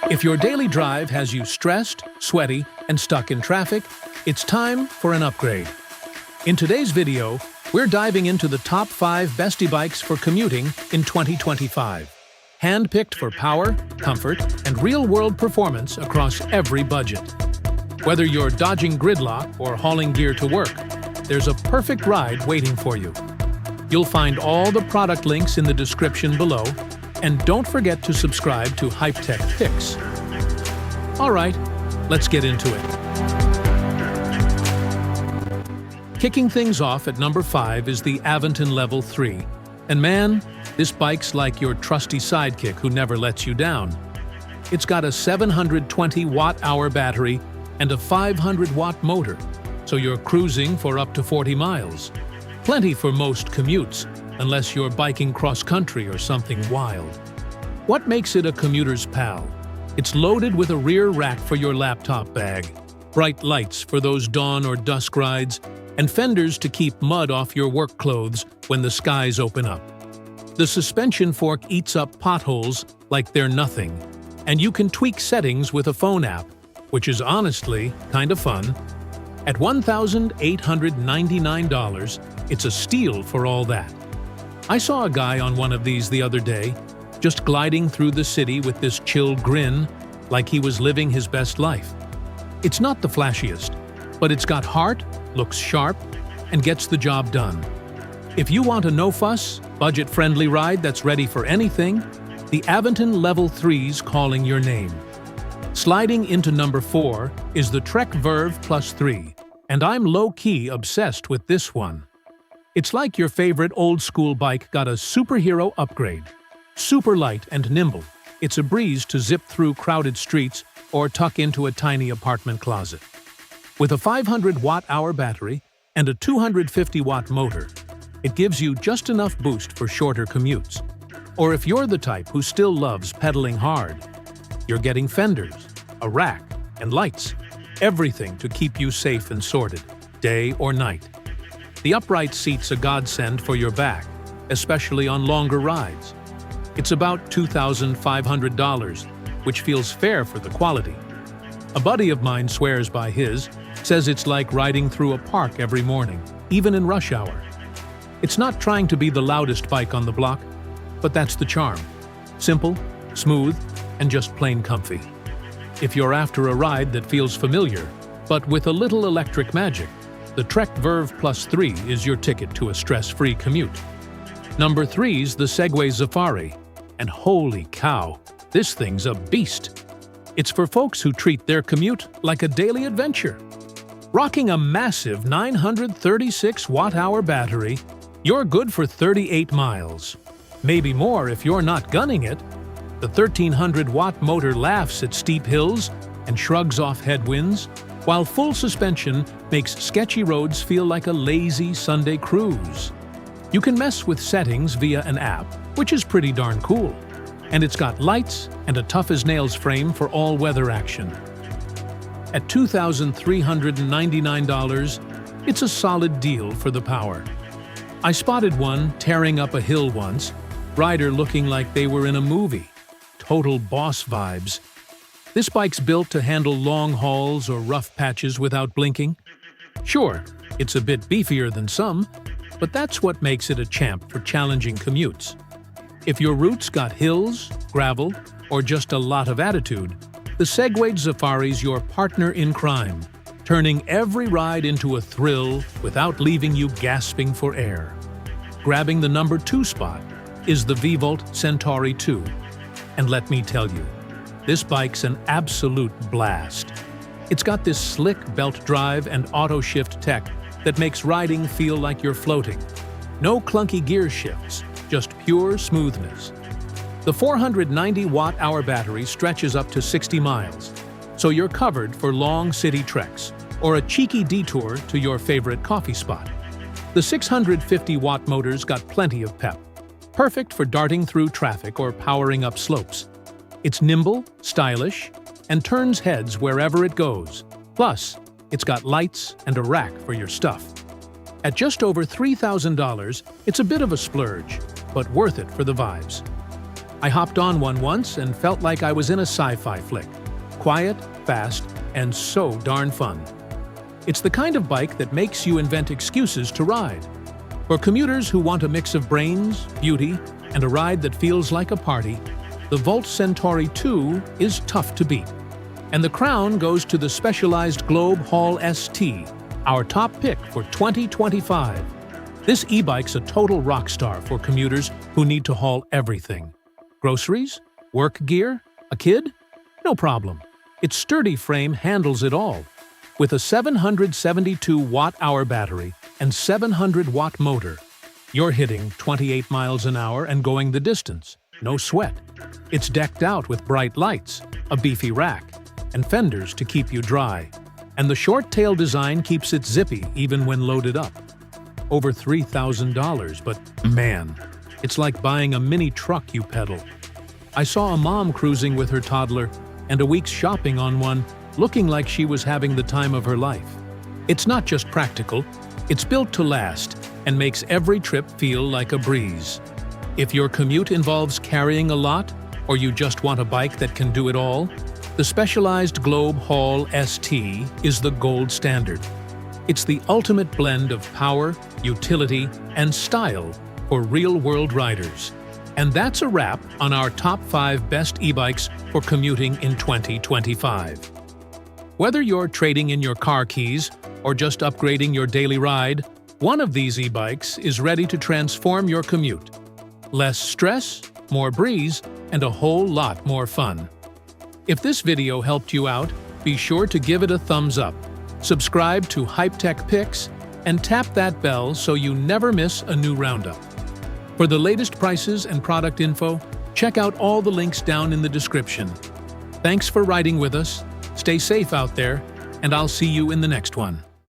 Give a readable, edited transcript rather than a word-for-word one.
If your daily drive has you stressed, sweaty, and stuck in traffic, it's time for an upgrade. In today's video, we're diving into the top 5 best Ebikes for commuting in 2025. Hand-picked for power, comfort, and real-world performance across every budget. Whether you're dodging gridlock or hauling gear to work, there's a perfect ride waiting for you. You'll find all the product links in the description below, and don't forget to subscribe to Hype Tech Picks. All right, let's get into it. Kicking things off at number 5 is the Aventon Level 3. And man, this bike's like your trusty sidekick who never lets you down. It's got a 720 watt-hour battery and a 500-watt motor, so you're cruising for up to 40 miles. Plenty for most commutes, unless you're biking cross-country or something wild. What makes it a commuter's pal? It's loaded with a rear rack for your laptop bag, bright lights for those dawn or dusk rides, and fenders to keep mud off your work clothes when the skies open up. The suspension fork eats up potholes like they're nothing, and you can tweak settings with a phone app, which is honestly kind of fun. At $1,899, it's a steal for all that. I saw a guy on one of these the other day, just gliding through the city with this chill grin, like he was living his best life. It's not the flashiest, but it's got heart, looks sharp, and gets the job done. If you want a no-fuss, budget-friendly ride that's ready for anything, the Aventon Level 3's calling your name. Sliding into number 4 is the Trek Verve Plus 3, and I'm low-key obsessed with this one. It's like your favorite old-school bike got a superhero upgrade. Super light and nimble, it's a breeze to zip through crowded streets or tuck into a tiny apartment closet. With a 500 watt-hour battery and a 250-watt motor, it gives you just enough boost for shorter commutes. Or if you're the type who still loves pedaling hard, you're getting fenders, a rack, and lights. Everything to keep you safe and sorted, day or night. The upright seat's a godsend for your back, especially on longer rides. It's about $2,500, which feels fair for the quality. A buddy of mine swears by his, says it's like riding through a park every morning, even in rush hour. It's not trying to be the loudest bike on the block, but that's the charm. Simple, smooth, and just plain comfy. If you're after a ride that feels familiar, but with a little electric magic, the Trek Verve Plus 3 is your ticket to a stress-free commute. Number 3's the Segway Xafari, and holy cow, this thing's a beast. It's for folks who treat their commute like a daily adventure. Rocking a massive 936 watt-hour battery, you're good for 38 miles. Maybe more if you're not gunning it. The 1,300-watt motor laughs at steep hills and shrugs off headwinds, while full suspension makes sketchy roads feel like a lazy Sunday cruise. You can mess with settings via an app, which is pretty darn cool. And it's got lights and a tough-as-nails frame for all-weather action. At $2,399, it's a solid deal for the power. I spotted one tearing up a hill once, rider looking like they were in a movie. Total boss vibes. This bike's built to handle long hauls or rough patches without blinking. Sure, it's a bit beefier than some, but that's what makes it a champ for challenging commutes. If your route's got hills, gravel, or just a lot of attitude, the Segway Xafari's your partner in crime, turning every ride into a thrill without leaving you gasping for air. Grabbing the number 2 spot is the Vvolt Centauri II. And let me tell you, this bike's an absolute blast. It's got this slick belt drive and auto-shift tech that makes riding feel like you're floating. No clunky gear shifts, just pure smoothness. The 490 watt-hour battery stretches up to 60 miles, so you're covered for long city treks or a cheeky detour to your favorite coffee spot. The 650-watt motor's got plenty of pep, perfect for darting through traffic or powering up slopes. It's nimble, stylish, and turns heads wherever it goes. Plus, it's got lights and a rack for your stuff. At just over $3,000, it's a bit of a splurge, but worth it for the vibes. I hopped on one once and felt like I was in a sci-fi flick. Quiet, fast, and so darn fun. It's the kind of bike that makes you invent excuses to ride. For commuters who want a mix of brains, beauty, and a ride that feels like a party, the Vvolt Centauri II is tough to beat. And the crown goes to the Specialized Globe Haul ST, our top pick for 2025. This e-bike's a total rock star for commuters who need to haul everything. Groceries? Work gear? A kid? No problem. Its sturdy frame handles it all. With a 772 watt-hour battery and 700-watt motor, you're hitting 28 miles an hour and going the distance. No sweat. It's decked out with bright lights, a beefy rack, and fenders to keep you dry. And the short tail design keeps it zippy even when loaded up. Over $3,000, but man, it's like buying a mini truck you pedal. I saw a mom cruising with her toddler and a week's shopping on one, looking like she was having the time of her life. It's not just practical, it's built to last and makes every trip feel like a breeze. If your commute involves carrying a lot, or you just want a bike that can do it all, the Specialized Globe Haul ST is the gold standard. It's the ultimate blend of power, utility, and style for real-world riders. And that's a wrap on our top 5 best e-bikes for commuting in 2025. Whether you're trading in your car keys or just upgrading your daily ride, one of these e-bikes is ready to transform your commute. Less stress, more breeze, and a whole lot more fun. If this video helped you out, be sure to give it a thumbs up, subscribe to Hype Tech Picks, and tap that bell so you never miss a new roundup. For the latest prices and product info, check out all the links down in the description. Thanks for riding with us, stay safe out there, and I'll see you in the next one.